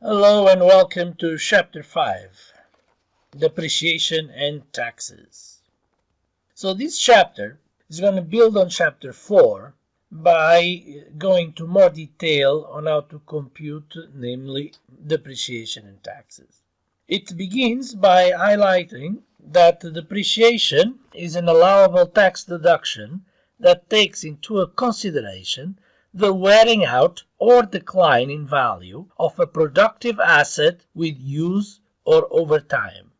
Hello and welcome to Chapter 5, Depreciation and Taxes. So this chapter is going to build on Chapter 4 by going to more detail on how to compute, namely, depreciation and taxes. It begins by highlighting that depreciation is an allowable tax deduction that takes into consideration the wearing out or decline in value of a productive asset with use or over time.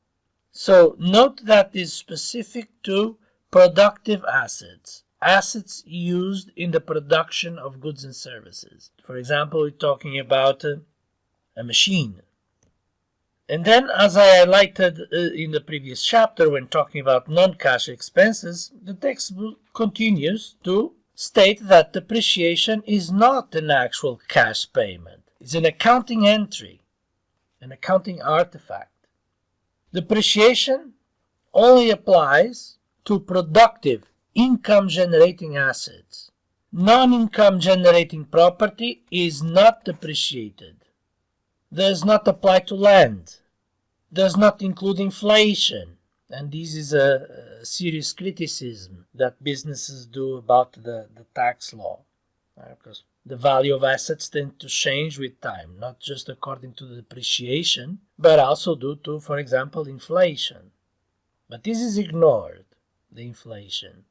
So note that is specific to productive assets, assets used in the production of goods and services. For example, we're talking about a machine. And then, as I highlighted in the previous chapter when talking about non-cash expenses, the textbook continues to state that depreciation is not an actual cash payment. It's an accounting entry, an accounting artifact. Depreciation only applies to productive income-generating assets. Non-income generating property is not depreciated. Does not apply to land. Does not include inflation. And this is a serious criticism that businesses do about the tax law. Because the value of assets tend to change with time, not just according to the depreciation, but also due to, for example, inflation. But this is ignored, the inflation.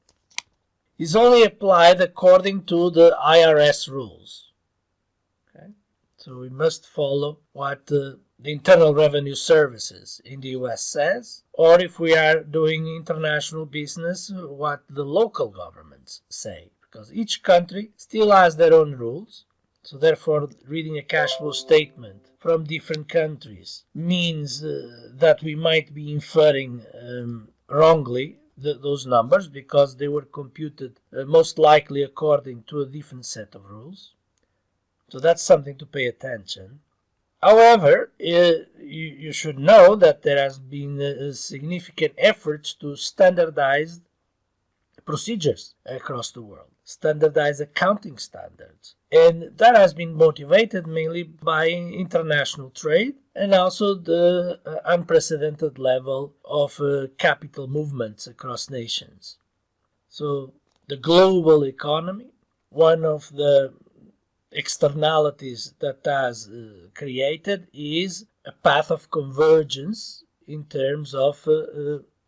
Is only applied according to the IRS rules. Okay? So we must follow what the Internal Revenue Services in the US says, or if we are doing international business, what the local governments say, because each country still has their own rules. So therefore, reading a cash flow statement from different countries means that we might be inferring wrongly those numbers, because they were computed most likely according to a different set of rules. So that's something to pay attention. However, you should know that there has been significant efforts to standardize procedures across the world, standardize accounting standards. And that has been motivated mainly by international trade and also the unprecedented level of capital movements across nations. So the global economy, one of the externalities that has created is a path of convergence in terms of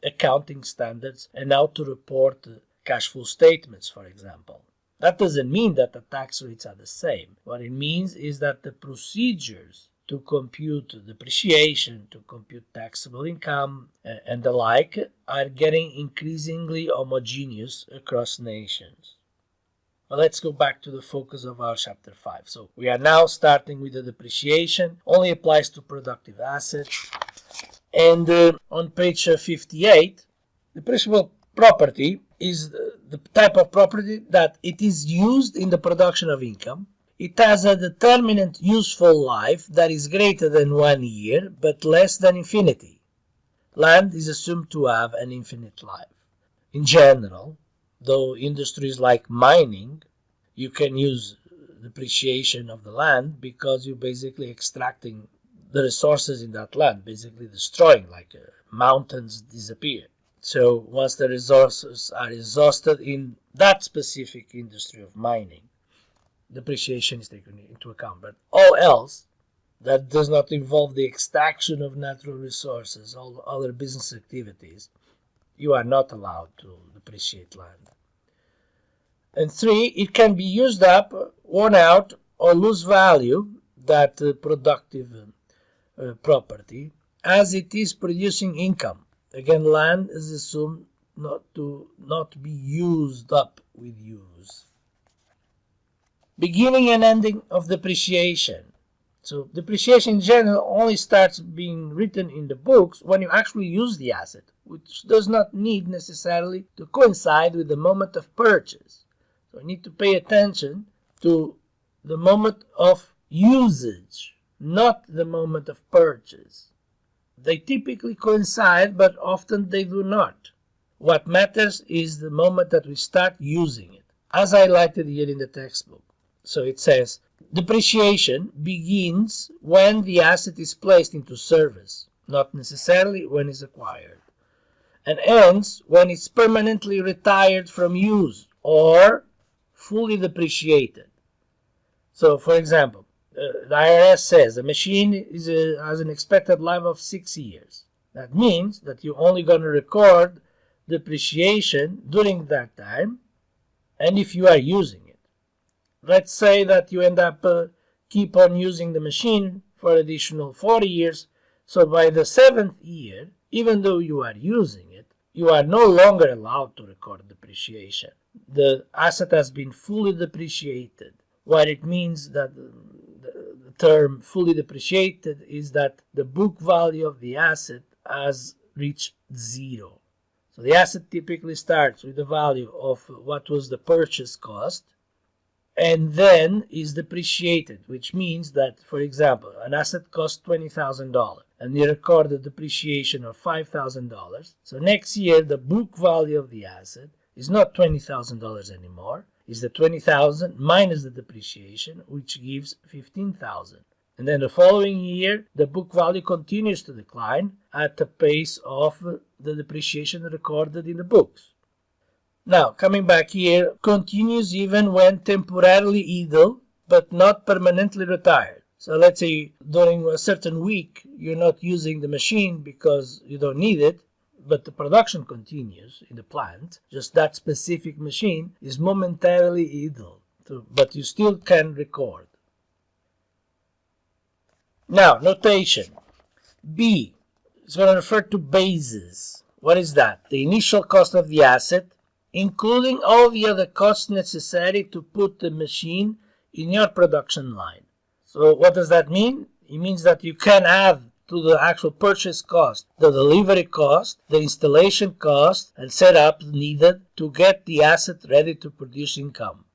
accounting standards and how to report cash flow statements, for example. That doesn't mean that the tax rates are the same. What it means is that the procedures to compute depreciation, to compute taxable income, and the like are getting increasingly homogeneous across nations. Well, let's go back to the focus of our chapter 5. So we are now starting with the depreciation, only applies to productive assets. And on page 58, depreciable property is the type of property that it is used in the production of income. It has a determinate useful life that is greater than 1 year, but less than infinity. Land is assumed to have an infinite life. In general, though industries like mining, you can use depreciation of the land because you're basically extracting the resources in that land, basically destroying, like mountains disappear. So once the resources are exhausted in that specific industry of mining, depreciation is taken into account. But all else that does not involve the extraction of natural resources, all other business activities, you are not allowed to depreciate land. And 3, it can be used up, worn out, or lose value, that productive property, as it is producing income. Again, land is assumed not to be used up with use. Beginning and ending of depreciation. So depreciation in general only starts being written in the books when you actually use the asset, which does not need necessarily to coincide with the moment of purchase. So you need to pay attention to the moment of usage, not the moment of purchase. They typically coincide, but often they do not. What matters is the moment that we start using it, as highlighted here in the textbook. So it says, depreciation begins when the asset is placed into service, not necessarily when it's acquired, and ends when it's permanently retired from use or fully depreciated. So, for example, the IRS says a machine has an expected life of 6 years. That means that you're only going to record depreciation during that time, and if you are using it. Let's say that you end up keep on using the machine for additional 40 years, so by the 7th year, even though you are using it, you are no longer allowed to record depreciation. The asset has been fully depreciated. What it means that the term fully depreciated is that the book value of the asset has reached 0. So the asset typically starts with the value of what was the purchase cost, and then is depreciated, which means that, for example, an asset costs $20,000 and you record a depreciation of $5,000. So next year, the book value of the asset is not $20,000 anymore. It's the $20,000 minus the depreciation, which gives $15,000. And then the following year, the book value continues to decline at the pace of the depreciation recorded in the books. Now, coming back here, continues even when temporarily idle, but not permanently retired. So let's say during a certain week, you're not using the machine because you don't need it, but the production continues in the plant. Just that specific machine is momentarily idle, but you still can record. Now, notation. B is going to refer to bases. What is that? The initial cost of the asset, including all the other costs necessary to put the machine in your production line. So what does that mean? It means that you can add to the actual purchase cost the delivery cost, the installation cost, and setup needed to get the asset ready to produce income.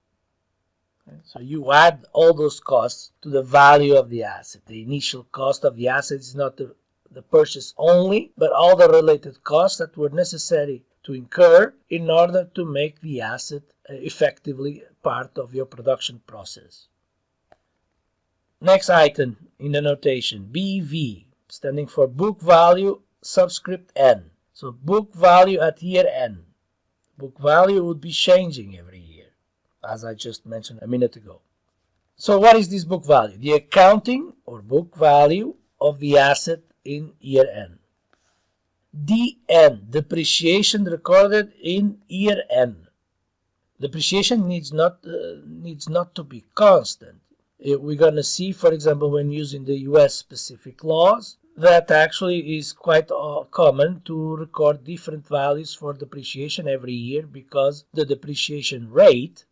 So you add all those costs to the value of the asset. The initial cost of the asset is not the purchase only, but all the related costs that were necessary to incur in order to make the asset effectively part of your production process. Next item in the notation, BV, standing for book value subscript N. So book value at year N. Book value would be changing every year, as I just mentioned a minute ago. So what is this book value? The accounting or book value of the asset in year N. DN, depreciation recorded in year N. Depreciation needs not to be constant. We're going to see, for example, when using the US specific laws, that actually is quite common to record different values for depreciation every year, because the depreciation rate,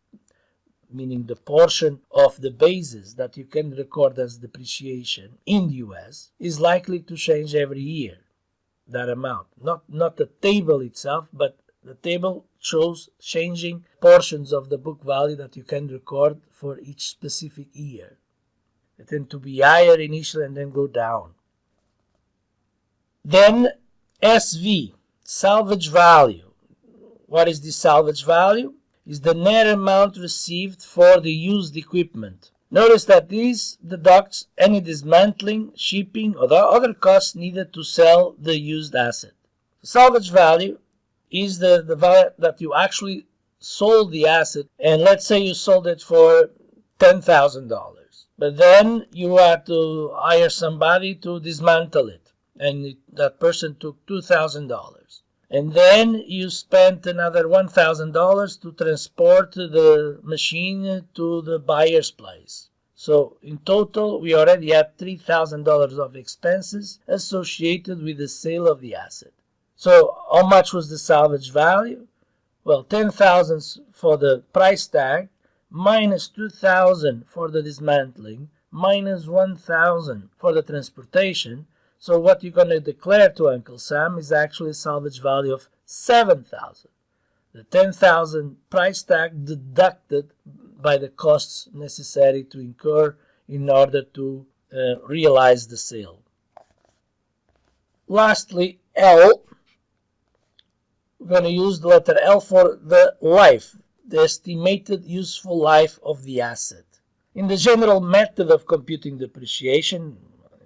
meaning the portion of the basis that you can record as depreciation in the US, is likely to change every year. That amount, not the table itself, but the table shows changing portions of the book value that you can record for each specific year. They tend to be higher initially and then go down. Then SV, salvage value. What is the salvage value? Is the net amount received for the used equipment. Notice that this deducts any dismantling, shipping, or the other costs needed to sell the used asset. The salvage value is the value that you actually sold the asset, and let's say you sold it for $10,000. But then you had to hire somebody to dismantle it, and that person took $2,000. And then you spent another $1,000 to transport the machine to the buyer's place. So in total, we already had $3,000 of expenses associated with the sale of the asset. So how much was the salvage value? Well, $10,000 for the price tag, minus $2,000 for the dismantling, minus $1,000 for the transportation. So what you're going to declare to Uncle Sam is actually a salvage value of $7,000. The $10,000 price tag deducted by the costs necessary to incur in order to realize the sale. Lastly, L. We're going to use the letter L for the life, the estimated useful life of the asset. In the general method of computing depreciation,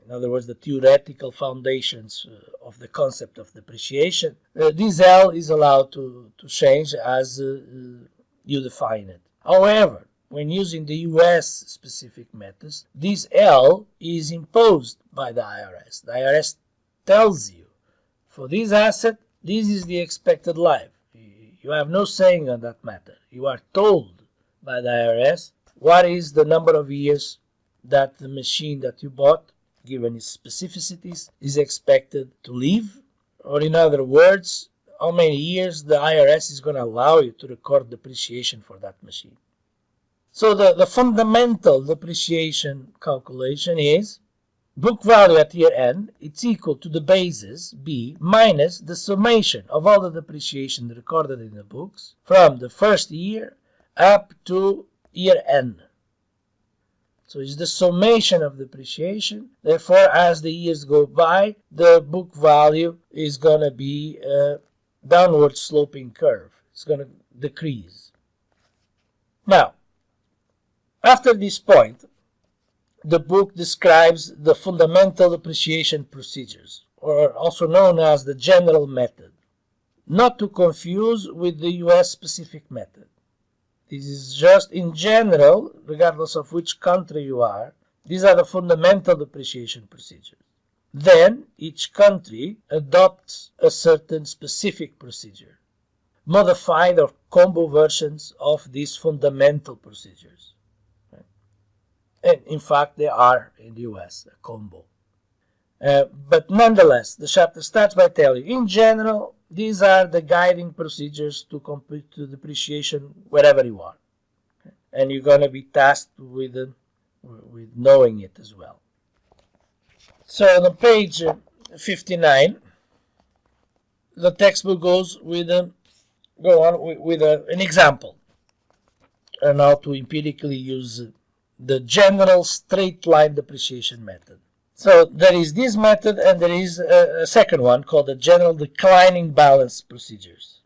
in other words, the theoretical foundations of the concept of depreciation, this L is allowed to change as you define it. However, when using the US specific methods, this L is imposed by the IRS. The IRS tells you, for this asset, this is the expected life. You have no saying on that matter. You are told by the IRS what is the number of years that the machine that you bought, given its specificities, is expected to live, or in other words, how many years the IRS is going to allow you to record depreciation for that machine. So the fundamental depreciation calculation is book value at year end, it's equal to the basis, B, minus the summation of all the depreciation recorded in the books from the first year up to year end. So it's the summation of depreciation. Therefore, as the years go by, the book value is going to be a downward sloping curve. It's going to decrease. Now, after this point, the book describes the fundamental depreciation procedures, or also known as the general method, not to confuse with the US specific method. This is just in general, regardless of which country you are, these are the fundamental depreciation procedures. Then each country adopts a certain specific procedure, modified or combo versions of these fundamental procedures. And in fact, they are in the US, a combo. But nonetheless, the chapter starts by telling you, in general, these are the guiding procedures to compute the depreciation wherever you are. Okay? And you're going to be tasked with knowing it as well. So on page 59, the textbook goes with an example on how to empirically use the general straight line depreciation method. So there is this method, and there is a second one called the general declining balance procedures.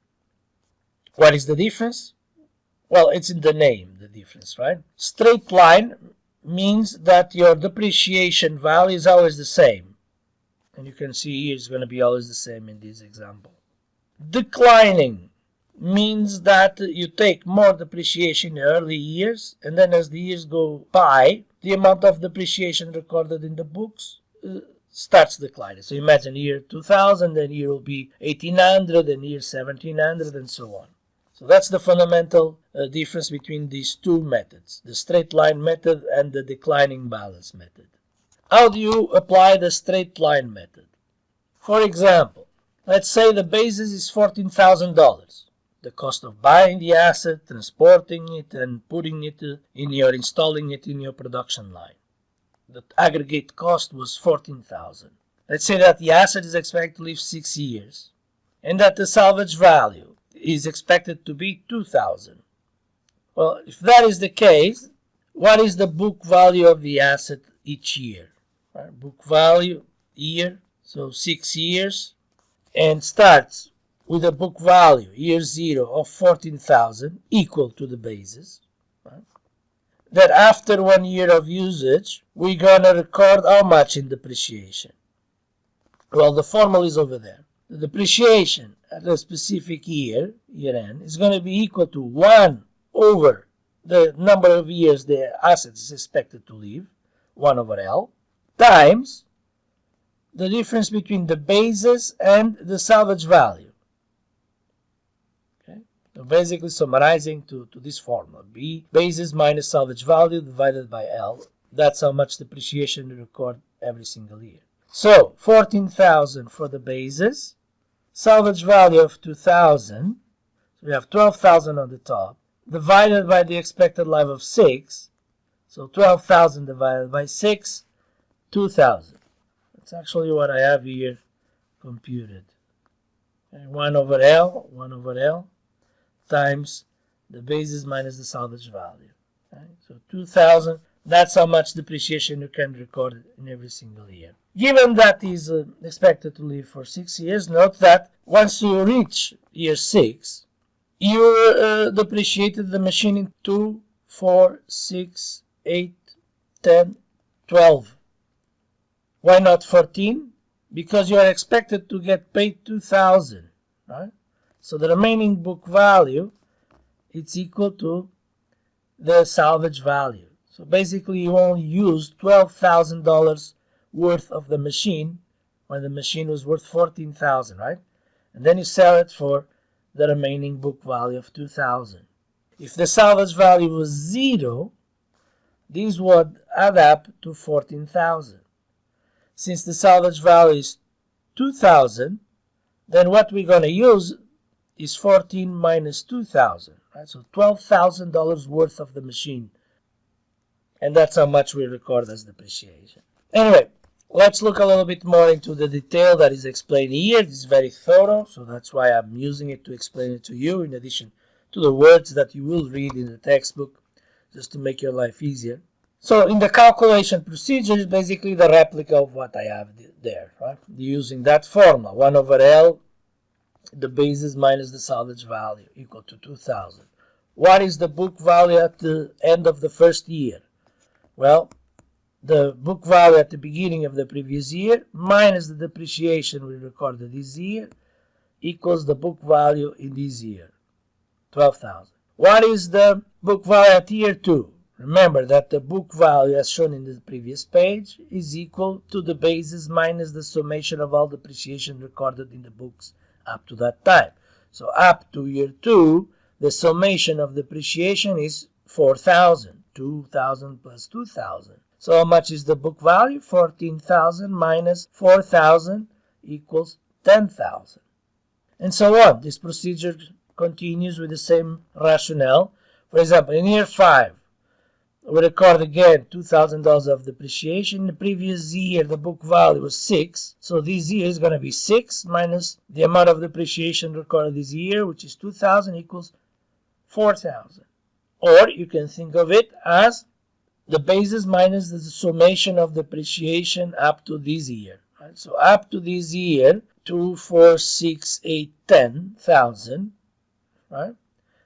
What is the difference? Well, it's in the name, the difference, right? Straight line means that your depreciation value is always the same. And you can see here it's going to be always the same in this example. Declining means that you take more depreciation in the early years, and then as the years go by, the amount of depreciation recorded in the books starts declining. So imagine year 2000, then year will be 1800, and year 1700, and so on. So that's the fundamental difference between these two methods, the straight line method and the declining balance method. How do you apply the straight line method? For example, let's say the basis is $14,000. The cost of buying the asset, transporting it, and putting it installing it in your production line. The aggregate cost was $14,000. Let's say that the asset is expected to live 6 years, and that the salvage value is expected to be $2,000. Well, if that is the case, what is the book value of the asset each year? Right? Book value, year, so 6 years, and starts with a book value, year 0, of $14,000, equal to the basis. Right? That after 1 year of usage, we're going to record how much in depreciation? Well, the formula is over there. The depreciation at a specific year end, is going to be equal to 1 over the number of years the asset is expected to live, 1 over L, times the difference between the basis and the salvage value. So basically summarizing to this formula, B, basis minus salvage value divided by L. That's how much depreciation you record every single year. So 14,000 for the basis, salvage value of 2,000, so we have 12,000 on the top, divided by the expected life of 6, so 12,000 divided by 6, 2,000. That's actually what I have here computed. Okay, 1 over L, times the basis minus the salvage value. Okay? So 2,000, that's how much depreciation you can record in every single year. Given that is expected to live for 6 years, note that once you reach year 6, you depreciated the machine in 2, 4, 6 8, 10, 12. Why not 14? Because you are expected to get paid 2,000, right? So the remaining book value, it's equal to the salvage value. So basically you only used $12,000 worth of the machine when the machine was worth 14,000, right? And then you sell it for the remaining book value of 2,000. If the salvage value was 0, these would add up to 14,000. Since the salvage value is 2,000, then what we're going to use is 14 minus 2,000, right? So $12,000 worth of the machine. And that's how much we record as depreciation. Anyway, let's look a little bit more into the detail that is explained here. It's very thorough, so that's why I'm using it to explain it to you, in addition to the words that you will read in the textbook, just to make your life easier. So in the calculation procedure is basically the replica of what I have there, right? Using that formula, 1 over L, the basis minus the salvage value, equal to 2,000. What is the book value at the end of the first year? Well, the book value at the beginning of the previous year minus the depreciation we recorded this year equals the book value in this year, 12,000. What is the book value at year 2? Remember that the book value, as shown in the previous page, is equal to the basis minus the summation of all depreciation recorded in the books up to that time. So up to year 2, the summation of depreciation is 4,000. 2,000 plus 2,000. So how much is the book value? 14,000 minus 4,000 equals 10,000. And so on. This procedure continues with the same rationale. For example, in year 5, we record again $2,000 of depreciation. In the previous year, the book value was 6. So this year is going to be 6 minus the amount of depreciation recorded this year, which is 2,000, equals 4,000. Or you can think of it as the basis minus the summation of depreciation up to this year. Right? So up to this year, 2, 4, 6, 8, 10,000. Right?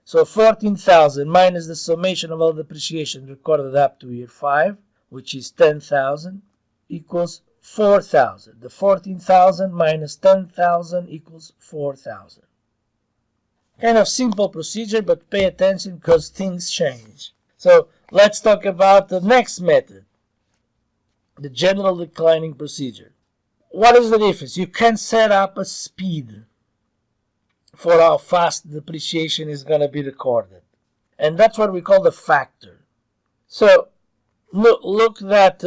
So 14,000 minus the summation of all depreciation recorded up to year 5, which is 10,000, equals 4,000. The 14,000 minus 10,000 equals 4,000. Kind of simple procedure, but pay attention because things change. So let's talk about the next method, the general declining procedure. What is the difference? You can set up a speed for how fast depreciation is going to be recorded. And that's what we call the factor. So look that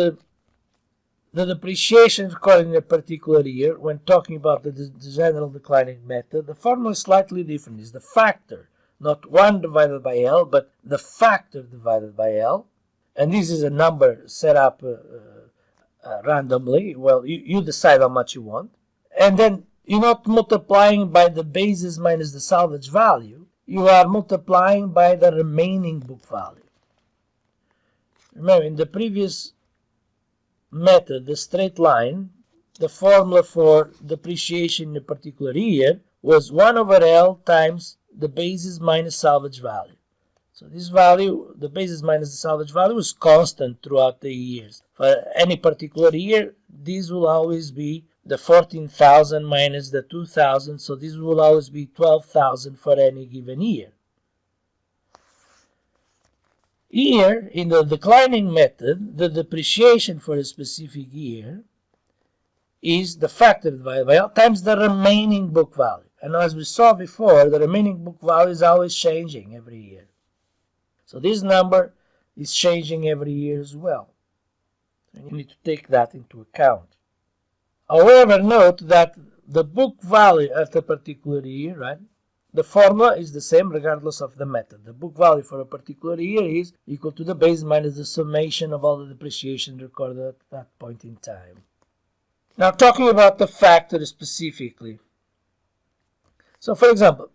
the depreciation recorded in a particular year, when talking about the general declining method, the formula is slightly different. It's the factor, not 1 divided by L, but the factor divided by L. And this is a number set up randomly. Well, you decide how much you want. And then you're not multiplying by the basis minus the salvage value. You are multiplying by the remaining book value. Remember, in the previous method, the straight line, the formula for depreciation in a particular year was 1 over L times the basis minus salvage value. So this value, the basis minus the salvage value, is constant throughout the years. For any particular year, this will always be the 14,000 minus the 2,000, so this will always be 12,000 for any given year. Here, in the declining method, the depreciation for a specific year is the factor divided by L times the remaining book value. And as we saw before, the remaining book value is always changing every year. So this number is changing every year as well. And you need to take that into account. However, note that the book value at a particular year, right? The formula is the same regardless of the method. The book value for a particular year is equal to the base minus the summation of all the depreciation recorded at that point in time. Now, talking about the factor specifically. So, for example,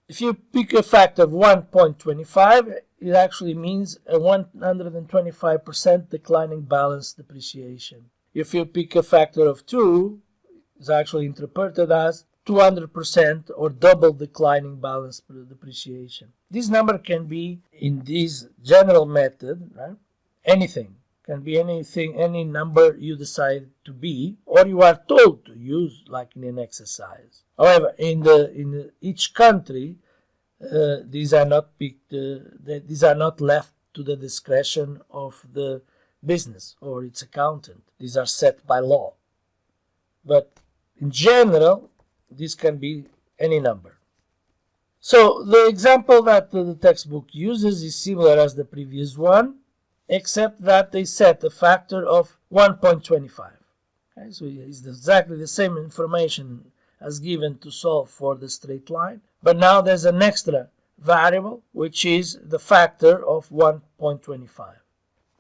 if you pick a factor of 1.25, it actually means a 125% declining balance depreciation. If you pick a factor of 2, it's actually interpreted as 200% or double declining balance depreciation. This number can be, in this general method, right, anything. Can be anything, any number you decide to be, or you are told to use, like in an exercise. However, in each country, these are not these are not left to the discretion of the business or its accountant. These are set by law. But in general, this can be any number. So the example that the textbook uses is similar as the previous one, except that they set a factor of 1.25. Okay, so it's exactly the same information as given to solve for the straight line, but now there's an extra variable, which is the factor of 1.25.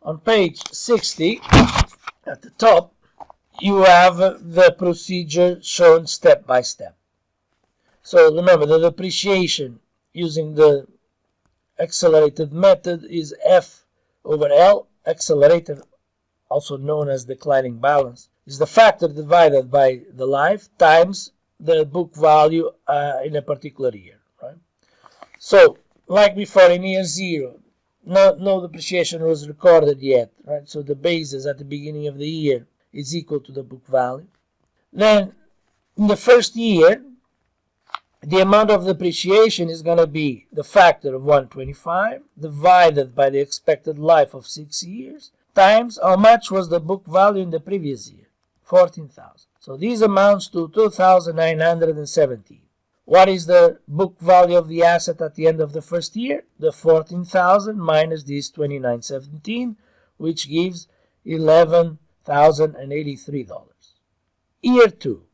On page 60, at the top, you have the procedure shown step by step. So remember, the depreciation using the accelerated method is F over L. Accelerated, also known as declining balance, is the factor divided by the life times the book value in a particular year. Right? So, like before, in year 0, no depreciation was recorded yet. Right? So the basis at the beginning of the year is equal to the book value. Then, in the first year, the amount of depreciation is going to be the factor of 125 divided by the expected life of 6 years times how much was the book value in the previous year, 14,000. So this amounts to 2,917. What is the book value of the asset at the end of the first year? The 14,000 minus this 2,917, which gives $11,083. Year 2,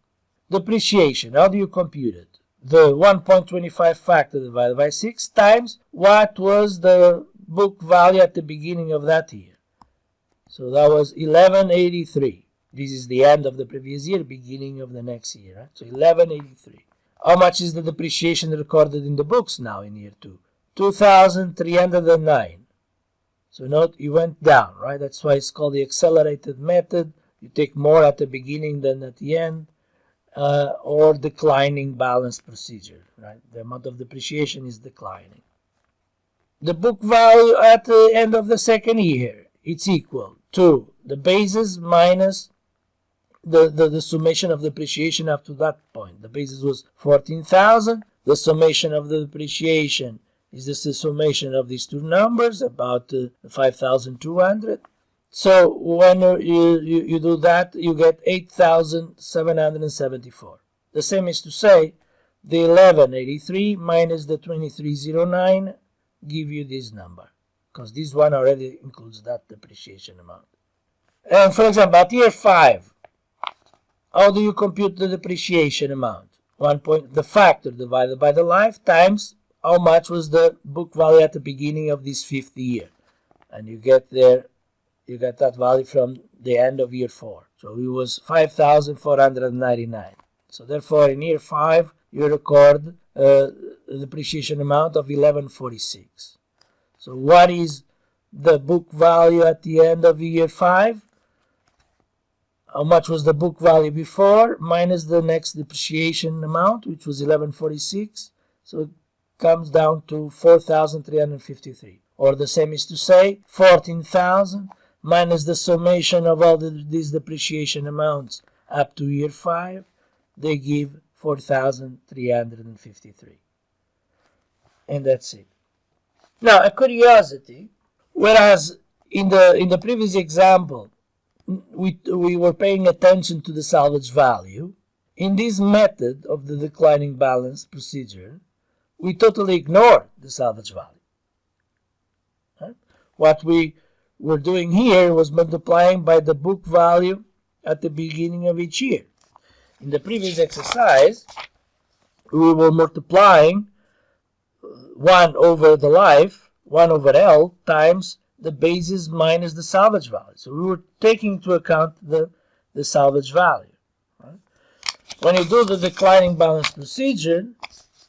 depreciation. How do you compute it? The 1.25 factor divided by 6 times what was the book value at the beginning of that year. So that was 1183. This is the end of the previous year, beginning of the next year. Right? So 1183. How much is the depreciation recorded in the books now in year 2? 2,309. So note, you went down, right? That's why it's called the accelerated method. You take more at the beginning than at the end. Or declining balance procedure, right? The amount of depreciation is declining. The book value at the end of the second year, it's equal to the basis minus the summation of depreciation up to that point. The basis was 14,000. The summation of the depreciation is the summation of these two numbers, about 5,200. So when you do that, you get 8,774. The same is to say, the 1183 minus the 2309 give you this number, because this one already includes that depreciation amount. And for example, at year 5, how do you compute the depreciation amount? The factor divided by the life times how much was the book value at the beginning of this 5th year. And you get there. You get that value from the end of year 4. So it was 5,499. So therefore, in year 5, you record the depreciation amount of 1146. So what is the book value at the end of year 5? How much was the book value before minus the next depreciation amount, which was 1146. So it comes down to 4,353. Or the same is to say, 14,000 minus the summation of all these depreciation amounts up to year 5, they give 4,353. And that's it. Now, a curiosity, whereas in the previous example, we were paying attention to the salvage value, in this method of the declining balance procedure, we totally ignore the salvage value. Right? What we we're doing here was multiplying by the book value at the beginning of each year. In the previous exercise, we were multiplying 1 over the life, 1 over L, times the basis minus the salvage value. So we were taking into account the salvage value. Right? When you do the declining balance procedure,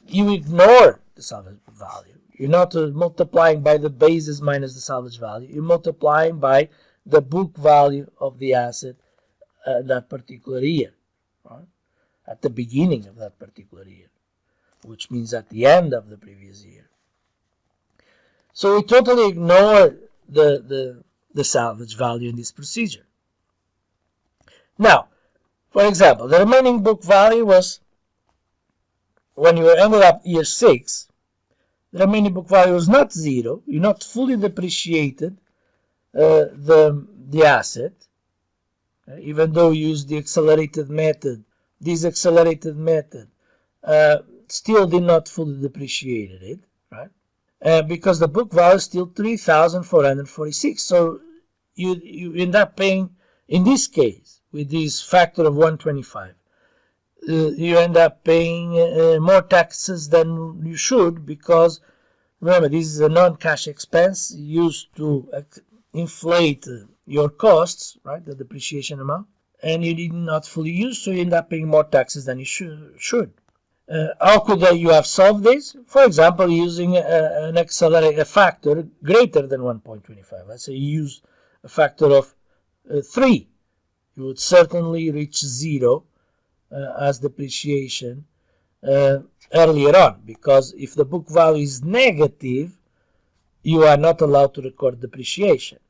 you ignore the salvage value. You're not multiplying by the basis minus the salvage value. You're multiplying by the book value of the asset that particular year, right? At the beginning of that particular year, which means at the end of the previous year. So we totally ignore the the salvage value in this procedure. Now, for example, the remaining book value was, when you ended up year 6, the remaining book value was not 0. You not fully depreciated the asset, even though you used the accelerated method. This accelerated method still did not fully depreciate it, right? Because the book value is still 3,446. So you end up paying, in this case, with this factor of 125, you end up paying more taxes than you should, because remember, this is a non-cash expense used to inflate your costs, right, the depreciation amount, and you did not fully use, so you end up paying more taxes than you should. How could you have solved this? For example, using a factor greater than 1.25. Let's say you use a factor of 3. You would certainly reach 0 as depreciation earlier on, because if the book value is negative, you are not allowed to record depreciation.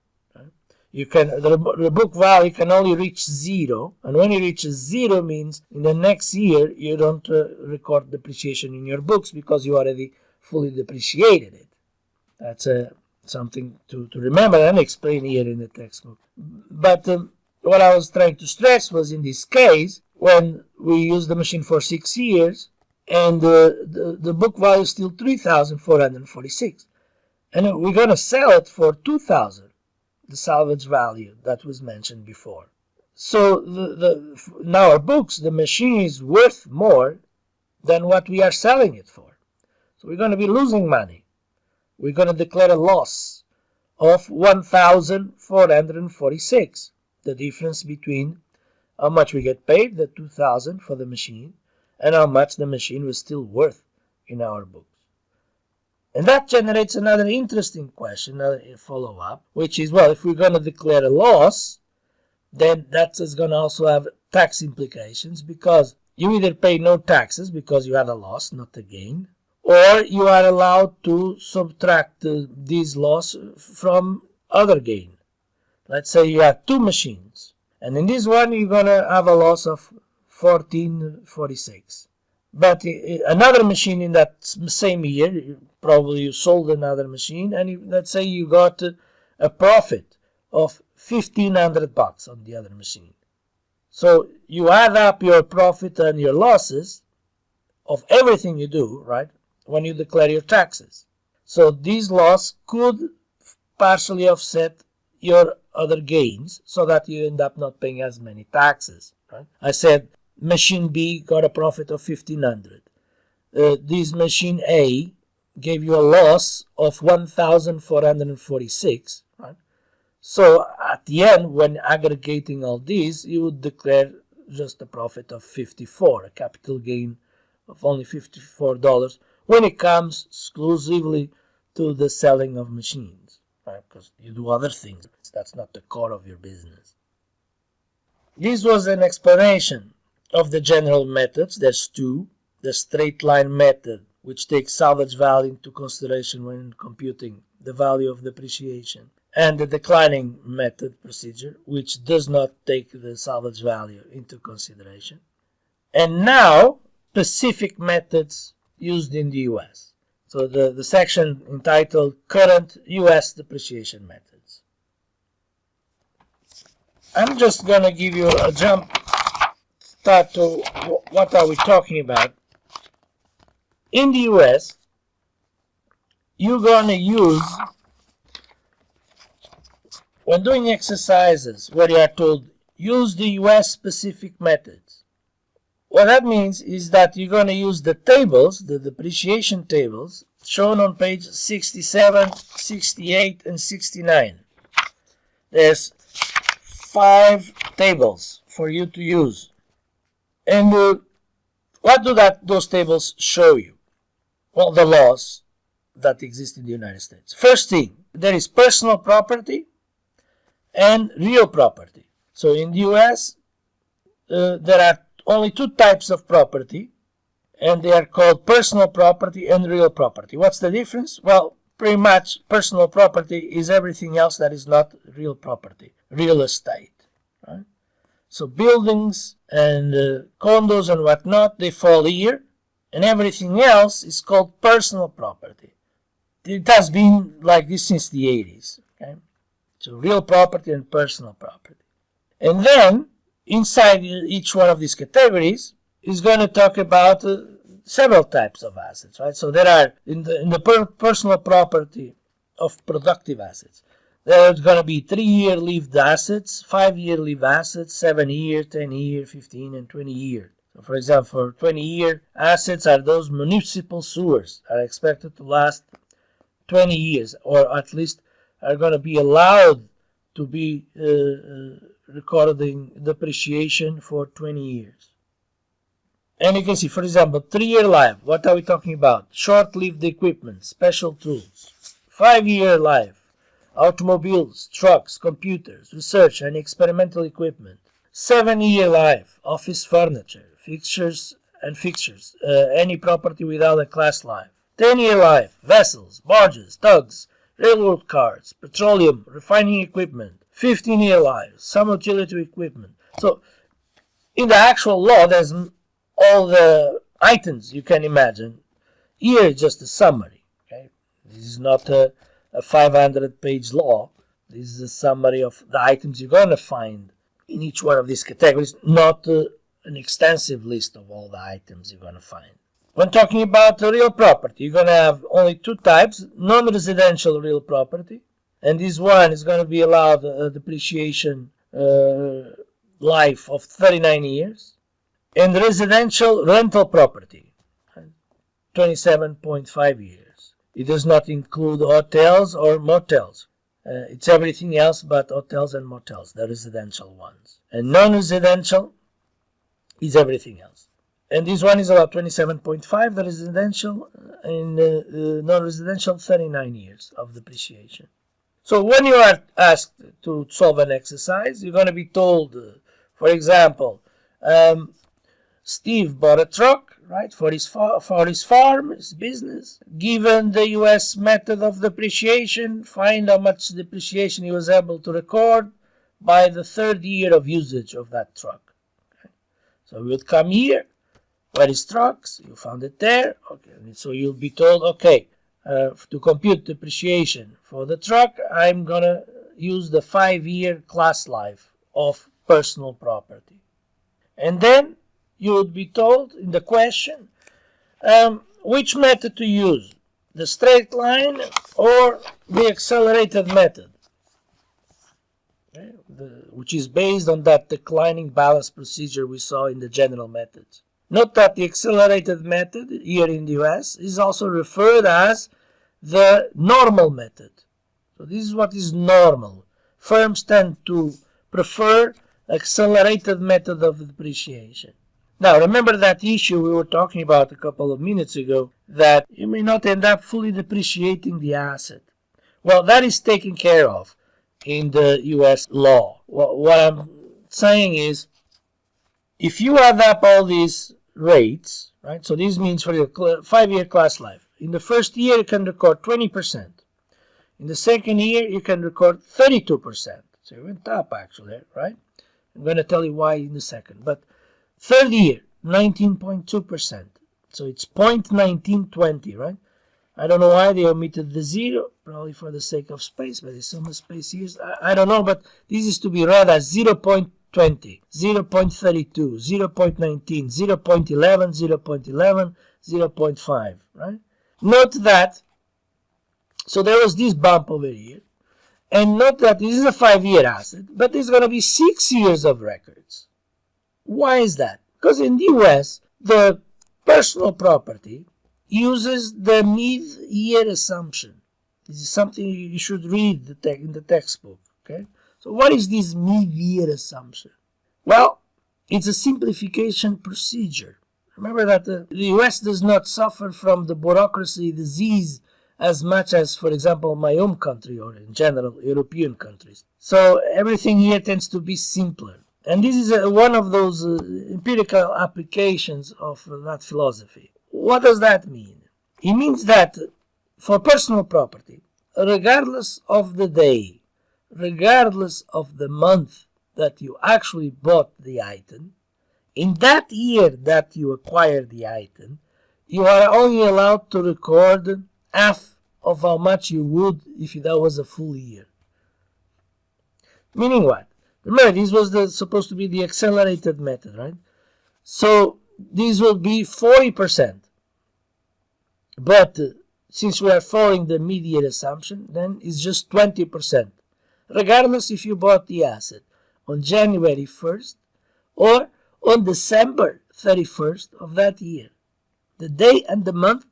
You can, the book value can only reach 0, and when it reaches 0 means in the next year you don't record depreciation in your books because you already fully depreciated it. That's something to remember and explain here in the textbook. But what I was trying to stress was, in this case, when we use the machine for 6 years and the book value is still 3,446, and we're going to sell it for 2,000. The salvage value that was mentioned before. So in our books, the machine is worth more than what we are selling it for. So we're going to be losing money. We're going to declare a loss of 1,446. The difference between how much we get paid, the 2,000 for the machine, and how much the machine was still worth in our books. And that generates another interesting question, a follow-up, which is, well, if we're going to declare a loss, then that is going to also have tax implications, because you either pay no taxes because you had a loss, not a gain, or you are allowed to subtract this loss from other gain. Let's say you have 2 machines, and in this one you're going to have a loss of 1446. But another machine in that same year, probably you sold another machine, and let's say you got a profit of $1,500 on the other machine. So you add up your profit and your losses of everything you do, right, when you declare your taxes. So this loss could partially offset your other gains, so that you end up not paying as many taxes, right? I said machine B got a profit of $1,500. This machine A gave you a loss of 1,446, right? So at the end, when aggregating all these, you would declare just a profit of 54, a capital gain of only $54 when it comes exclusively to the selling of machines, right? Because you do other things. That's not the core of your business. This was an explanation of the general methods. There's 2. The straight line method, which takes salvage value into consideration when computing the value of depreciation, and the declining method procedure, which does not take the salvage value into consideration. And now, specific methods used in the US. So the section entitled Current US Depreciation Methods. I'm just going to give you a jump start to what are we talking about. In the US, you're going to use, when doing exercises where you are told use the US specific methods, what that means is that you're going to use the tables, the depreciation tables, shown on page 67, 68, and 69. There's 5 tables for you to use. And what do those tables show you? Well, the laws that exist in the United States. First thing, there is personal property and real property. So in the US, there are only 2 types of property, and they are called personal property and real property. What's the difference? Well, pretty much personal property is everything else that is not real property, real estate. Right? So buildings and condos and whatnot, they fall here, and everything else is called personal property. It has been like this since the 80s. Okay? So real property and personal property. And then, inside each one of these categories, is going to talk about several types of assets, right? So there are, in the personal property of productive assets, there's going to be 3-year lived assets, 5-year lived assets, 7-year, 10-year, 15, and 20-year. So for example, 20-year assets are those municipal sewers are expected to last 20 years, or at least are going to be allowed to be recording depreciation for 20 years. And you can see, for example, 3-year life. What are we talking about? Short-lived equipment, special tools. 5-year life, automobiles, trucks, computers, research and experimental equipment. 7-year life, office furniture, fixtures, any property without a class life. 10-year life, vessels, barges, tugs, railroad cars, petroleum, refining equipment. 15-year life, some utility equipment. So, in the actual law, there's all the items you can imagine. Here is just a summary. Okay? This is not a 500-page law. This is a summary of the items you're going to find in each one of these categories, not an extensive list of all the items you're going to find. When talking about real property, you're going to have only 2 types: non-residential real property, and this one is going to be allowed a depreciation life of 39 years, and residential rental property, 27.5 years. It does not include hotels or motels. It's everything else but hotels and motels, the residential ones. And non-residential is everything else. And this one is about 27.5, the residential, and non-residential 39 years of depreciation. So when you are asked to solve an exercise, you're going to be told, for example, Steve bought a truck, right, for his farm, his business. Given the U.S. method of depreciation, find how much depreciation he was able to record by the 3rd year of usage of that truck. Okay. So we would come here. Where is trucks? You found it there. Okay. So you'll be told, okay, to compute depreciation for the truck, I'm going to use the 5-year class life of personal property. And then you would be told in the question which method to use, the straight line or the accelerated method, okay, which is based on that declining balance procedure we saw in the general methods. Note that the accelerated method here in the US is also referred as the normal method. So this is what is normal. Firms tend to prefer accelerated method of depreciation. Now remember that issue we were talking about a couple of minutes ago, that you may not end up fully depreciating the asset. Well, that is taken care of in the US law. What I'm saying is, if you add up all these rates, right? So this means for your 5-year class life. In the 1st year, you can record 20%. In the 2nd year, you can record 32%. So it went up actually, right? I'm going to tell you why in a second. But 3rd year, 19.2%. So it's 0.1920, right? I don't know why they omitted the 0, probably for the sake of space, but there's so much space here. I don't know, but this is to be read as 0.20, 0.32, 0.19, 0.11, 0.11, 0.5, right? Note that, so there was this bump over here, and note that this is a 5-year asset, but there's going to be 6 years of records. Why is that? Because in the US, the personal property uses the mid-year assumption. This is something you should read in the textbook, okay? So what is this mid-year assumption? Well, it's a simplification procedure. Remember that the US does not suffer from the bureaucracy disease as much as, for example, my home country or in general European countries. So everything here tends to be simpler. And this is one of those empirical applications of that philosophy. What does that mean? It means that for personal property, regardless of the day, regardless of the month that you actually bought the item, in that year that you acquired the item, you are only allowed to record half of how much you would if that was a full year. Meaning what? Remember, this was supposed to be the accelerated method, right? So this will be 40%. But since we are following the mid-year assumption, then it's just 20%. Regardless if you bought the asset on January 1st or on December 31st of that year. The day and the month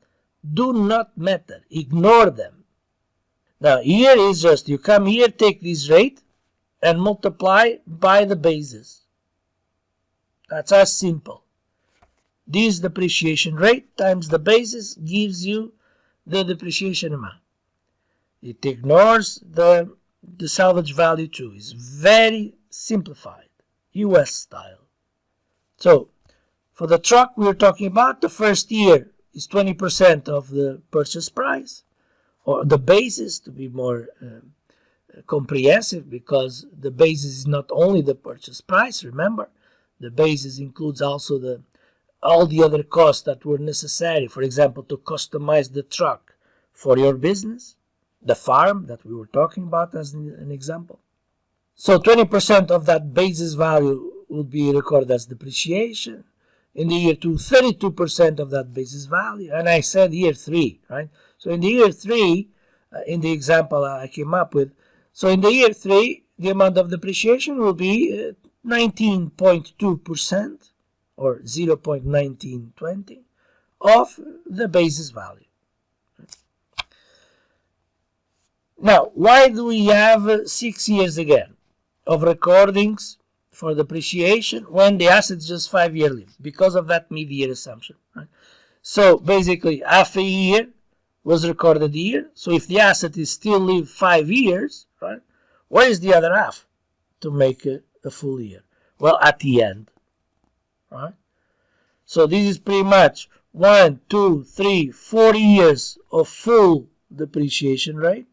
do not matter. Ignore them. Now here is just, you come here, take this rate and multiply by the basis. That's as simple. This depreciation rate times the basis gives you the depreciation amount. It ignores the salvage value too. It's very simplified, US style. So for the truck we're talking about, the first year is 20% of the purchase price, or the basis to be more comprehensive, because the basis is not only the purchase price. Remember, the basis includes also all the other costs that were necessary, for example, to customize the truck for your business, the farm that we were talking about as an example. So 20% of that basis value will be recorded as depreciation. In the year 2, 32% of that basis value. And I said year 3, right? So in the year 3, in the example I came up with, so in the year 3, the amount of depreciation will be 19.2%. or 0.1920 of the basis value. Now, why do we have 6 years again of recordings for depreciation when the asset is just 5-year lived? Because of that mid-year assumption. Right? So basically, half a year was recorded here. So if the asset is still lived 5 years, right, where is the other half to make a full year? Well, at the end. Right? So this is pretty much 1, 2, 3, 4 years of full depreciation rate,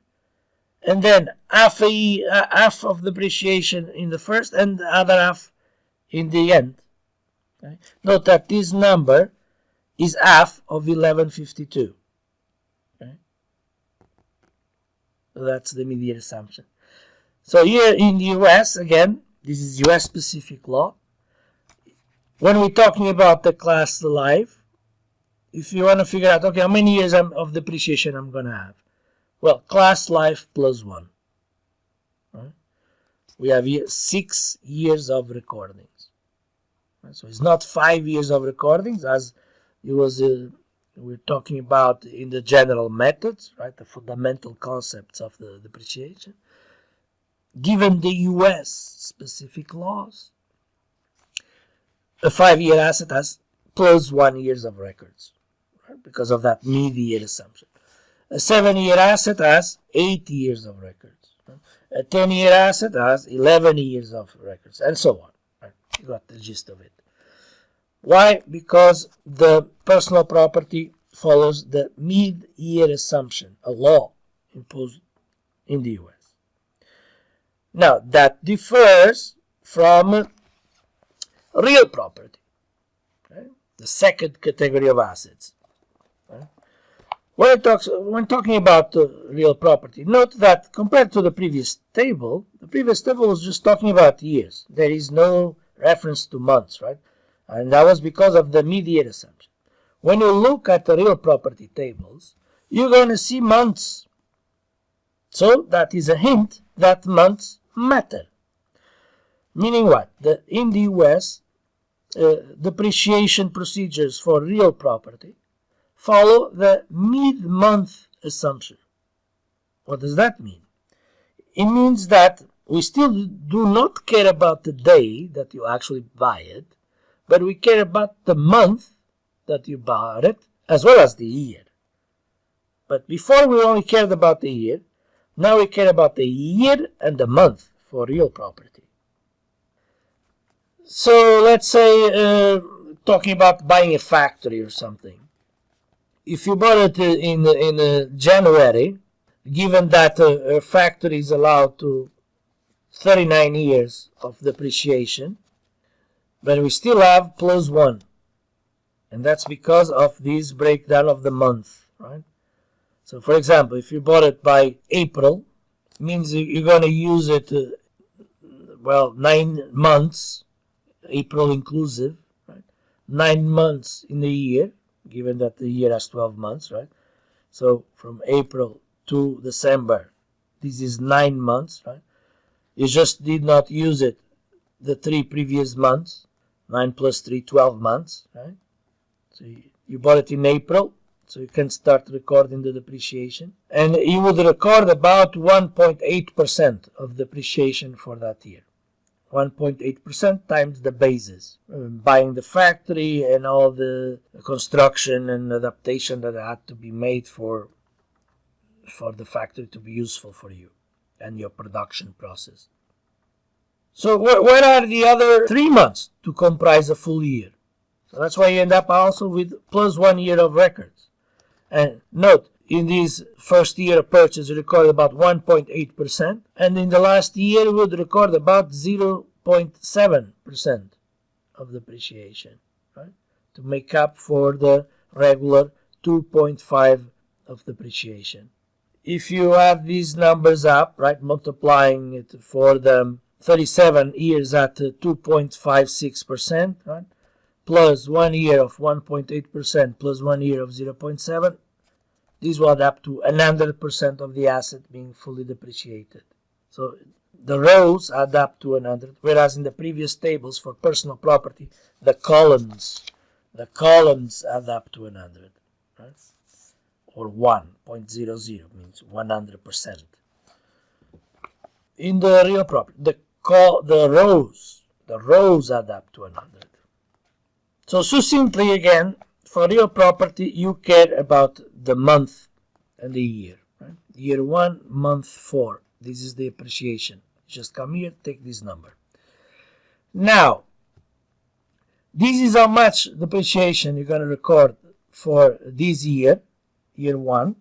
and then half of depreciation in the first and the other half in the end. Okay? Note that this number is half of 1152. Okay? So that's the mid-year assumption. So here in the US, again, this is US specific law. When we're talking about the class life, if you want to figure out, okay, how many years of depreciation I'm going to have? Well, class life plus 1. Right? We have here 6 years of recordings. Right? So it's not 5 years of recordings as it was we're talking about in the general methods, right? The fundamental concepts of the depreciation. Given the US specific laws, a 5-year asset has plus 1 years of records, right? Because of that mid-year assumption. A 7-year asset has 8 years of records. Right? A 10-year asset has 11 years of records, and so on. Right? You got the gist of it. Why? Because the personal property follows the mid-year assumption, a law imposed in the US. Now, that differs from real property, okay? The second category of assets. Okay? When talking about real property, note that compared to the previous table was just talking about years. There is no reference to months, right? And that was because of the mid-year assumption. When you look at the real property tables, you're going to see months. So that is a hint that months matter. Meaning what? In the US, depreciation procedures for real property follow the mid-month assumption. What does that mean? It means that we still do not care about the day that you actually buy it, but we care about the month that you bought it, as well as the year. But before we only cared about the year, now we care about the year and the month for real property. So let's say talking about buying a factory or something. if you bought it in January, given that a factory is allowed to 39 years of depreciation, but we still have +1, and that's because of this breakdown of the month, right? So for example, if you bought it by April, it means you're going to use it, 9 months, April inclusive, right? 9 months in the year, given that the year has 12 months, right? So from April to December, this is 9 months, right? You just did not use it the 3 previous months, 9 plus 3, 12 months, right? So you bought it in April, so you can start recording the depreciation. And you would record about 1.8% of depreciation for that year. 1.8% times the basis, buying the factory and all the construction and adaptation that had to be made for the factory to be useful for you and your production process. So what are the other 3 months to comprise a full year? So that's why you end up also with +1 year of records. And note, in this first year of purchase, you record about 1.8%, and in the last year, you would record about 0.7% of depreciation, right? To make up for the regular 2.5 of depreciation. If you add these numbers up, right, multiplying it for the 37 years at 2.56%, right, plus 1 year of 1.8% plus 1 year of 0.7, this will add up to 100% of the asset being fully depreciated. So the rows add up to 100, whereas in the previous tables for personal property, the columns add up to 100, right? Or 1.00 means 100%. In the real property, the rows add up to 100. So succinctly again, for real property, you care about the month and the year. Right? Year 1, month 4. This is the appreciation. Just come here, take this number. Now, this is how much depreciation you're going to record for this year, year 1.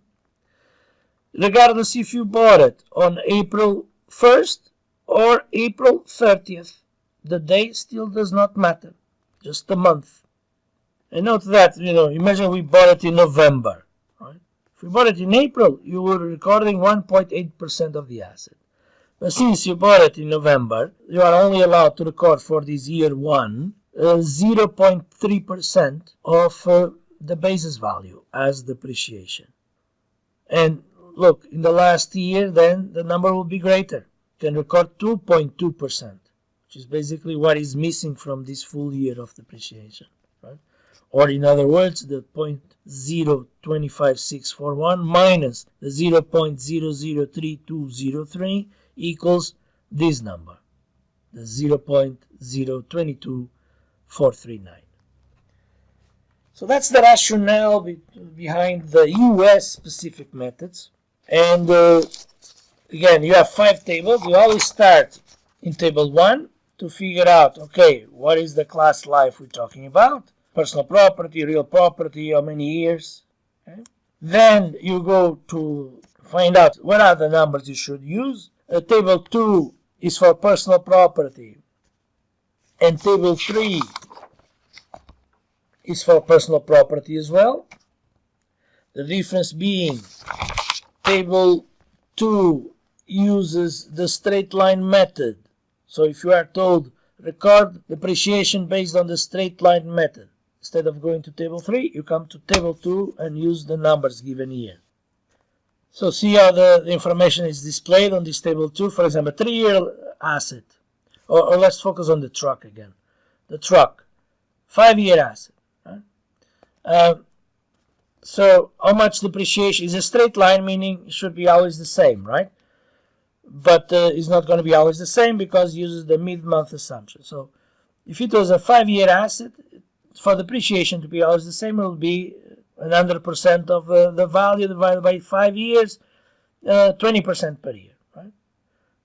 Regardless if you bought it on April 1st or April 30th. The day still does not matter, just the month. And note that, imagine we bought it in November, right? If we bought it in April, you were recording 1.8% of the asset. But since you bought it in November, you are only allowed to record for this year 1 0.3% of the basis value as depreciation. And look, in the last year, then the number will be greater. You can record 2.2%, which is basically what is missing from this full year of depreciation, right? Or in other words, the 0.025641 minus the 0.003203 equals this number, the 0.022439. So that's the rationale behind the US specific methods. And again, you have 5 tables. You always start in table 1 to figure out, okay, what is the class life we're talking about? Personal property, real property, how many years? Okay. Then you go to find out what are the numbers you should use. Table 2 is for personal property, and table 3 is for personal property as well. The difference being table 2 uses the straight line method. So if you are told record depreciation based on the straight line method, instead of going to table 3, you come to table 2 and use the numbers given here. So see how the information is displayed on this table 2. For example, 3-year asset. Or let's focus on the truck again. The truck, 5-year asset. Right? So how much depreciation is a straight line, meaning it should be always the same, right? But it's not going to be always the same because it uses the mid-month assumption. So if it was a 5-year asset, for depreciation to be always the same, it will be 100% of the value divided by 5 years, 20% per year, right?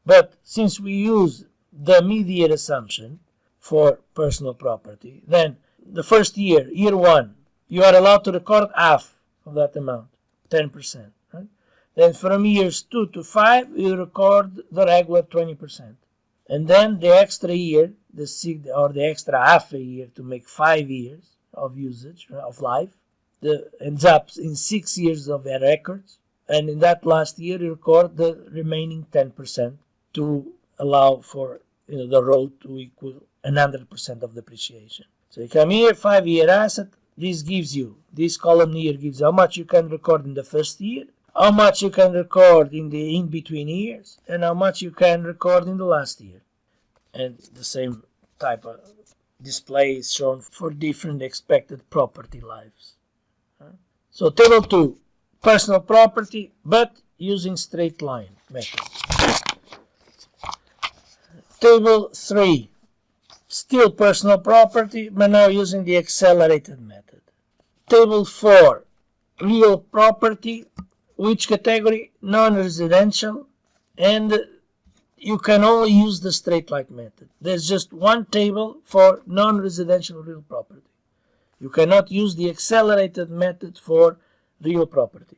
But since we use the mid-year assumption for personal property, then the first year, year 1, you are allowed to record half, of that amount, 10%. Right? Then from years 2 to 5, you record the regular 20%. And then the extra year, the extra half a year to make 5 years of usage, of life, ends up in 6 years of records. And in that last year, you record the remaining 10% to allow for the road to equal 100% of depreciation. So you come here, 5-year asset. This column here gives how much you can record in the first year, how much you can record in the in-between years, and how much you can record in the last year. And the same type of display is shown for different expected property lives. So table 2, personal property, but using straight line method. Table 3, still personal property, but now using the accelerated method. Table 4, real property. Which category? Non-residential, and you can only use the straight line method. There's just one table for non-residential real property. You cannot use the accelerated method for real property,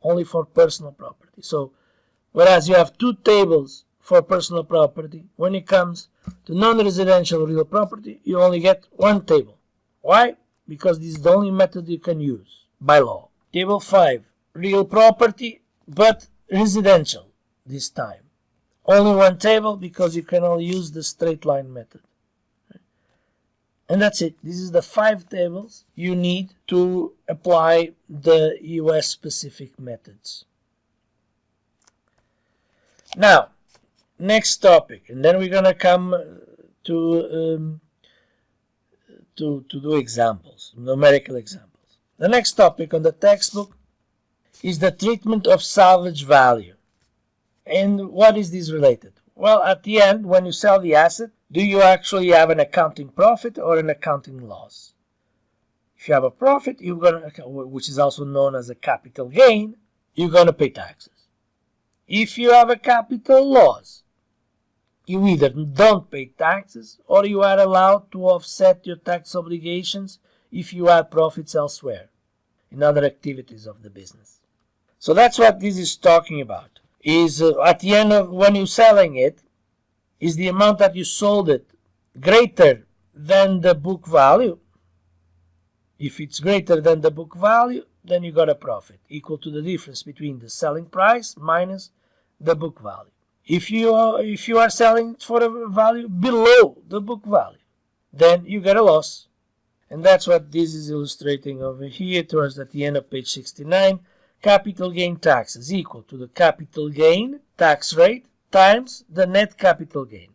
only for personal property. So, whereas you have 2 tables for personal property, when it comes to non-residential real property, you only get 1 table. Why? Because this is the only method you can use by law. Table 5, real property, but residential this time. Only 1 table because you can only use the straight line method. And that's it. This is the 5 tables you need to apply the US specific methods. Now, next topic, and then we're going to come to do examples, numerical examples. The next topic on the textbook is the treatment of salvage value. And what is this related? Well, at the end, when you sell the asset, do you actually have an accounting profit or an accounting loss? If you have a profit, which is also known as a capital gain, you're going to pay taxes. If you have a capital loss, you either don't pay taxes or you are allowed to offset your tax obligations if you have profits elsewhere in other activities of the business. So that's what this is talking about. Is at the end of when you're selling it, is the amount that you sold it greater than the book value? If it's greater than the book value, then you got a profit equal to the difference between the selling price minus the book value. If you are selling for a value below the book value, then you get a loss. And that's what this is illustrating over here towards at the end of page 69. Capital gain tax is equal to the capital gain tax rate times the net capital gain.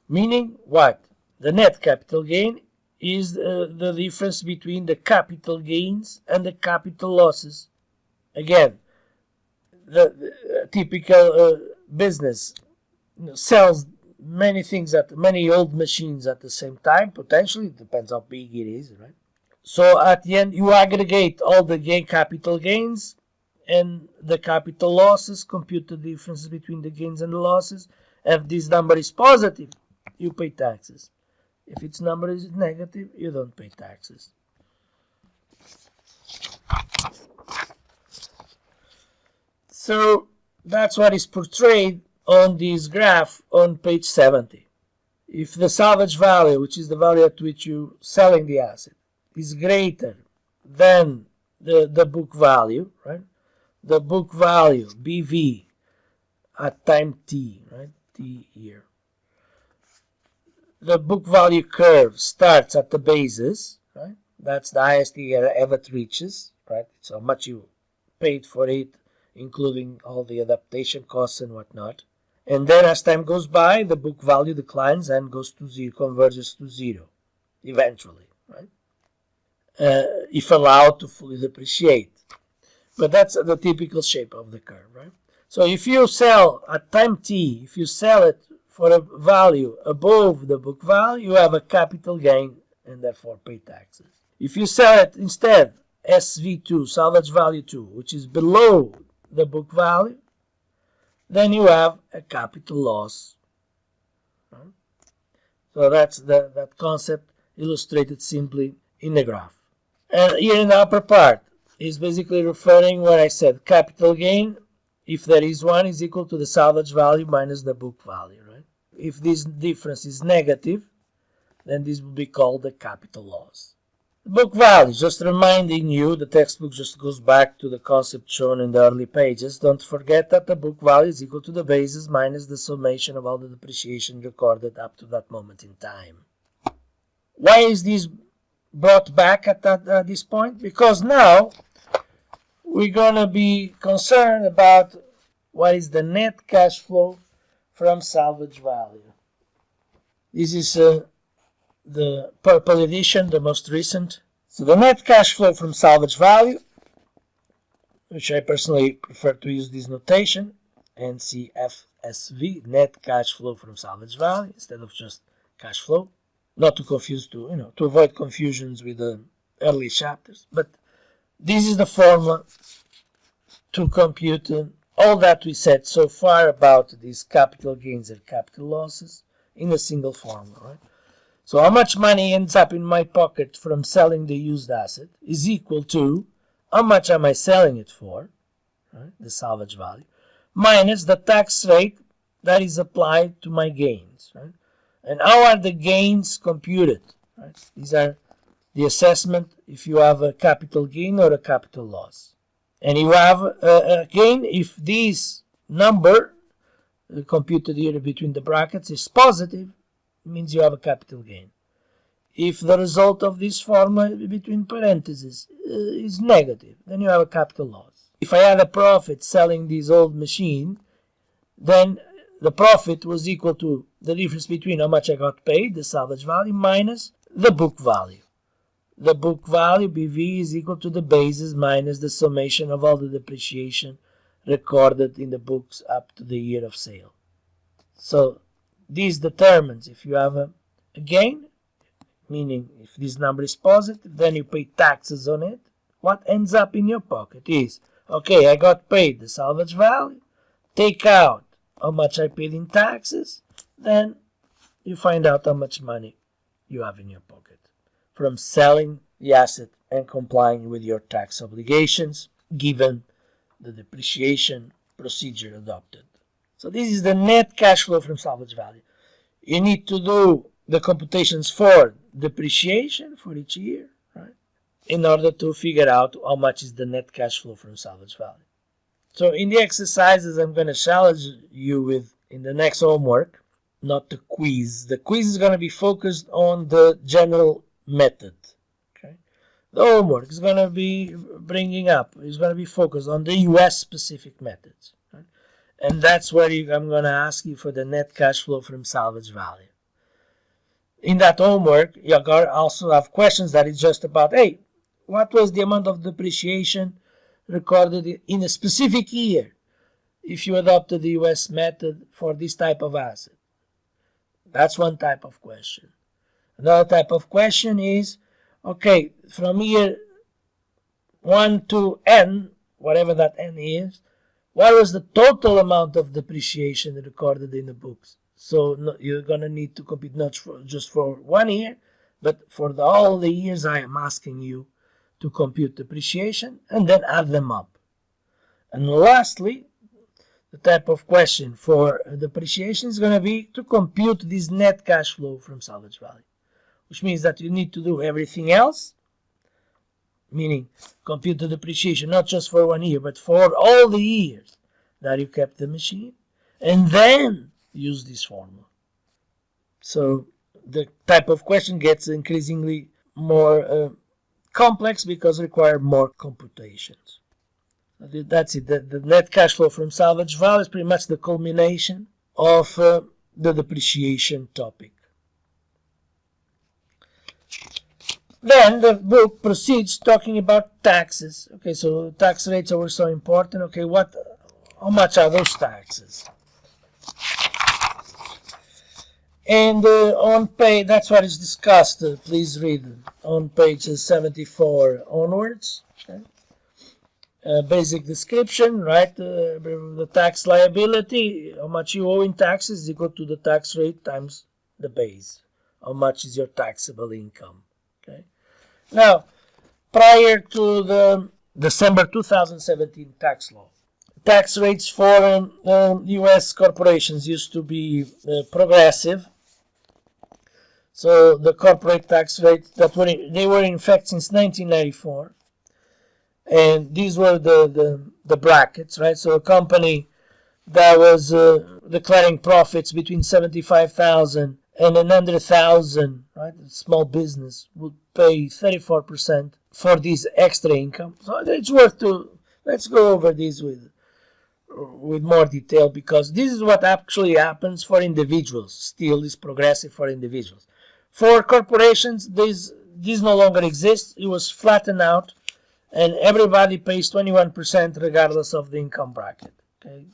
Meaning what? The net capital gain is the difference between the capital gains and the capital losses. Again, the typical business sells many things many old machines at the same time. Potentially, it depends how big it is, right? So at the end, you aggregate all the capital gains and the capital losses, compute the differences between the gains and the losses. If this number is positive, you pay taxes. If its number is negative, you don't pay taxes. So that's what is portrayed on this graph on page 70. If the salvage value, which is the value at which you're selling the asset, is greater than the book value, right? The book value, BV, at time t, right? T here. The book value curve starts at the basis, right? That's the highest it ever reaches, right? So how much you paid for it, including all the adaptation costs and whatnot. And then as time goes by, the book value declines and goes to 0, converges to 0, eventually, right? If allowed to fully depreciate. But that's the typical shape of the curve, right? So if you sell at time t, if you sell it for a value above the book value, you have a capital gain and therefore pay taxes. If you sell it instead, SV2, salvage value 2, which is below the book value, then you have a capital loss. Right? So that's that concept illustrated simply in the graph. And here in the upper part, is basically referring what I said. Capital gain, if there is one, is equal to the salvage value minus the book value, right? If this difference is negative, then this will be called the capital loss. Book value, just reminding you, the textbook just goes back to the concept shown in the early pages. Don't forget that the book value is equal to the basis minus the summation of all the depreciation recorded up to that moment in time. Why is this brought back at this point? Because now we're going to be concerned about what is the net cash flow from salvage value. This is the purple edition, the most recent. So the net cash flow from salvage value, which I personally prefer to use this notation, NCFSV, net cash flow from salvage value, instead of just cash flow. Not to confuse, to avoid confusions with the early chapters. But this is the formula to compute all that we said so far about these capital gains and capital losses in a single formula, right? So how much money ends up in my pocket from selling the used asset is equal to how much am I selling it for, right? The salvage value, minus the tax rate that is applied to my gains, right? And how are the gains computed, right? These are the assessment if you have a capital gain or a capital loss. And you have a gain if this number computed here between the brackets is positive, it means you have a capital gain. If the result of this formula between parentheses is negative, then you have a capital loss. If I had a profit selling this old machine, then the profit was equal to the difference between how much I got paid, the salvage value, minus the book value. The book value, BV, is equal to the basis minus the summation of all the depreciation recorded in the books up to the year of sale. So this determines if you have a gain, meaning if this number is positive, then you pay taxes on it. What ends up in your pocket is, okay, I got paid the salvage value, take out how much I paid in taxes, then you find out how much money you have in your pocket from selling the asset and complying with your tax obligations given the depreciation procedure adopted. So this is the net cash flow from salvage value. You need to do the computations for depreciation for each year, right, in order to figure out how much is the net cash flow from salvage value. So in the exercises I'm going to challenge you with in the next homework, not the quiz. The quiz is going to be focused on the general method. Okay, the homework is going to be focused on the US specific methods, right? And that's where I'm going to ask you for the net cash flow from salvage value. In that homework, you're going to also have questions that is just about, hey, what was the amount of depreciation recorded in a specific year if you adopted the US method for this type of asset? That's one type of question. Another type of question is, okay, from year 1 to n, whatever that n is, what was the total amount of depreciation recorded in the books? So you're going to need to compute not just for 1 year, but for all the years I am asking you to compute depreciation and then add them up. And lastly, the type of question for depreciation is going to be to compute this net cash flow from salvage value, which means that you need to do everything else, meaning compute the depreciation not just for 1 year, but for all the years that you kept the machine, and then use this formula. So the type of question gets increasingly more complex because it requires more computations. That's it. The net cash flow from salvage value is pretty much the culmination of the depreciation topic. Then the book proceeds talking about taxes. Okay, so tax rates are so important. Okay, how much are those taxes? And on page, that's what is discussed. Please read on pages 74 onwards. Okay. Basic description, right? The tax liability, how much you owe in taxes is equal to the tax rate times the base. How much is your taxable income? Okay. Now, prior to the December 2017 tax law. Tax rates for U.S. corporations used to be progressive. So the corporate tax rates that they were in effect since 1994, and these were the brackets, right? So a company that was declaring profits between 75,000 and 100,000, right? A small business would pay 34% for this extra income. So it's worth to let's go over this with more detail, because this is what actually happens for individuals. Still is progressive for individuals. For corporations, this no longer exists. It was flattened out, and everybody pays 21% regardless of the income bracket. Okay,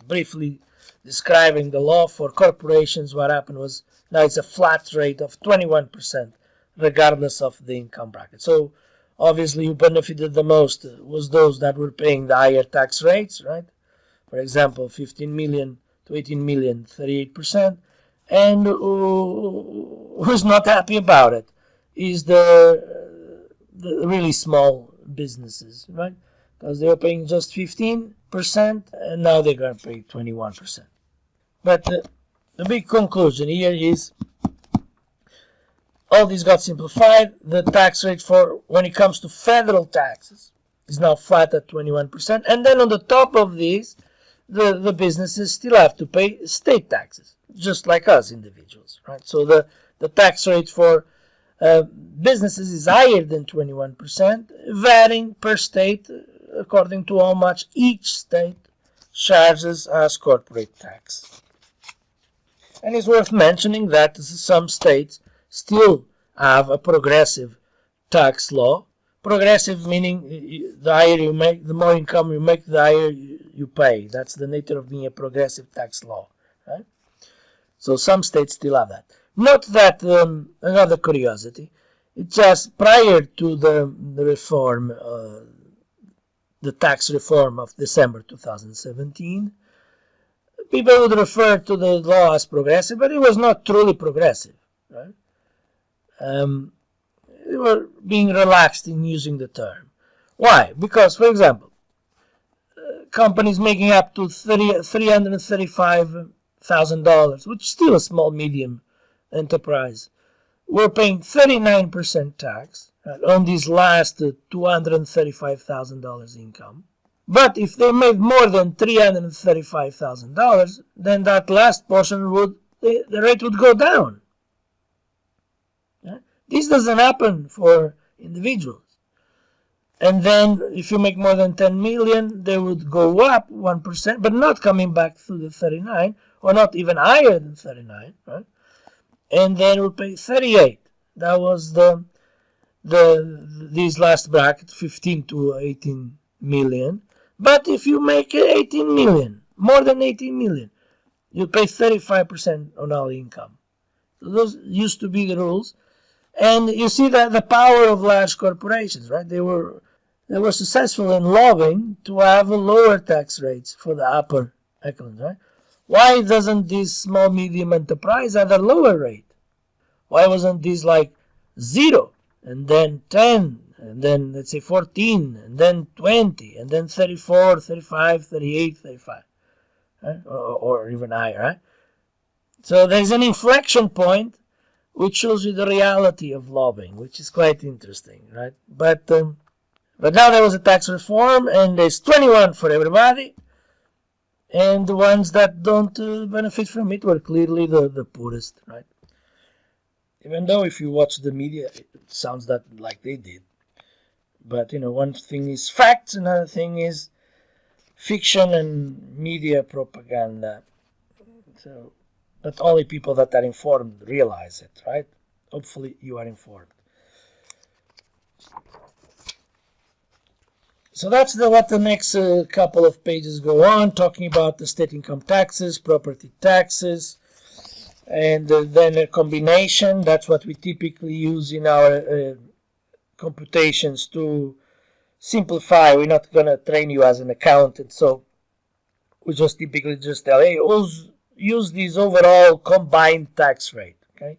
briefly describing the law for corporations, what happened was now it's a flat rate of 21% regardless of the income bracket. So obviously who benefited the most was those that were paying the higher tax rates, right? For example, 15 million to 18 million, 38%. And who's not happy about it is the really small businesses, right? Because they were paying just 15%, and now they're going to pay 21%. But the big conclusion here is all this got simplified. The tax rate for when it comes to federal taxes is now flat at 21%. And then on the top of this, the businesses still have to pay state taxes, just like us individuals, right? So the tax rate for businesses is higher than 21%, varying per state according to how much each state charges as corporate tax. And it's worth mentioning that some states still have a progressive tax law. Progressive meaning the higher you make, the more income you make, the higher you pay. That's the nature of being a progressive tax law, right? So some states still have that. Note that another curiosity, it's just prior to the reform, the tax reform of December 2017, people would refer to the law as progressive, but it was not truly progressive, right? They were being relaxed in using the term. Why? Because, for example, companies making up to $335,000, which is still a small medium enterprise, were paying 39% tax on this last $235,000 income. But if they made more than $335,000, then that last portion the rate would go down. This doesn't happen for individuals. And then if you make more than 10 million, they would go up 1%, but not coming back to the 39, or not even higher than 39, right? And then we'll pay 38. That was this last bracket, 15 to 18 million. But if you make 18 million, more than 18 million, you pay 35% on all income. So those used to be the rules. And you see that the power of large corporations, right? They were successful in lobbying to have lower tax rates for the upper echelons, right? Why doesn't this small medium enterprise have a lower rate? Why wasn't this like 0 and then 10 and then let's say 14 and then 20 and then 34, 35, 38, 35, right? Or even higher, right? So there's an inflection point which shows you the reality of lobbying, which is quite interesting, right? But now there was a tax reform, and there's 21 for everybody, and the ones that don't benefit from it were clearly the poorest, right? Even though if you watch the media, it sounds that like they did. But, one thing is facts, another thing is fiction and media propaganda. So, but only people that are informed realize it, right? Hopefully you are informed. So that's what the next couple of pages go on, talking about the state income taxes, property taxes, and then a combination. That's what we typically use in our computations to simplify. We're not going to train you as an accountant, so we just typically just tell, hey, use this overall combined tax rate, okay?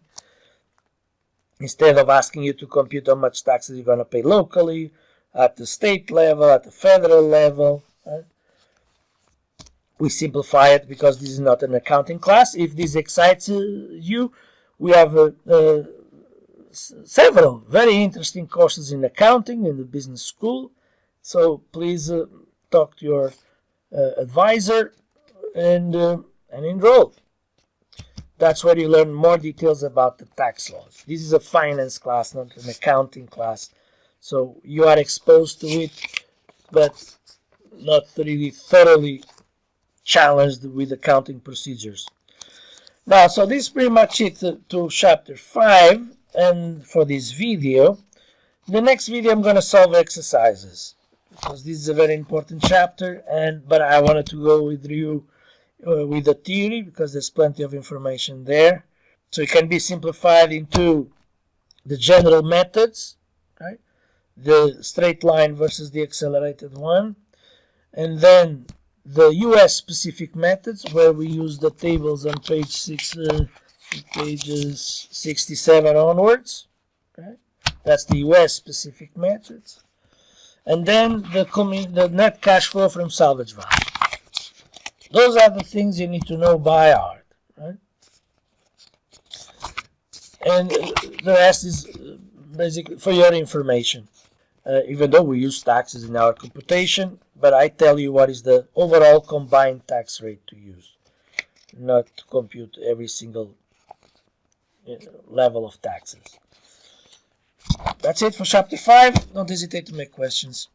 Instead of asking you to compute how much taxes you're going to pay locally, at the state level, at the federal level. Right? We simplify it because this is not an accounting class. If this excites you, we have several very interesting courses in accounting in the business school. So please talk to your advisor and enroll. That's where you learn more details about the tax laws. This is a finance class, not an accounting class. So you are exposed to it, but not really thoroughly challenged with accounting procedures. Now, so this is pretty much it to chapter 5, and for this video. In the next video I'm going to solve exercises, because this is a very important chapter, but I wanted to go with you with the theory, because there's plenty of information there. So it can be simplified into the general methods, right? The straight line versus the accelerated one, and then the US specific methods, where we use the tables on pages 67 onwards. Okay? That's the US specific methods. And then the net cash flow from salvage value. Those are the things you need to know by heart. Right? And the rest is basically for your information. Even though we use taxes in our computation, but I tell you what is the overall combined tax rate to use, not to compute every single level of taxes. That's it for chapter 5. Don't hesitate to make questions.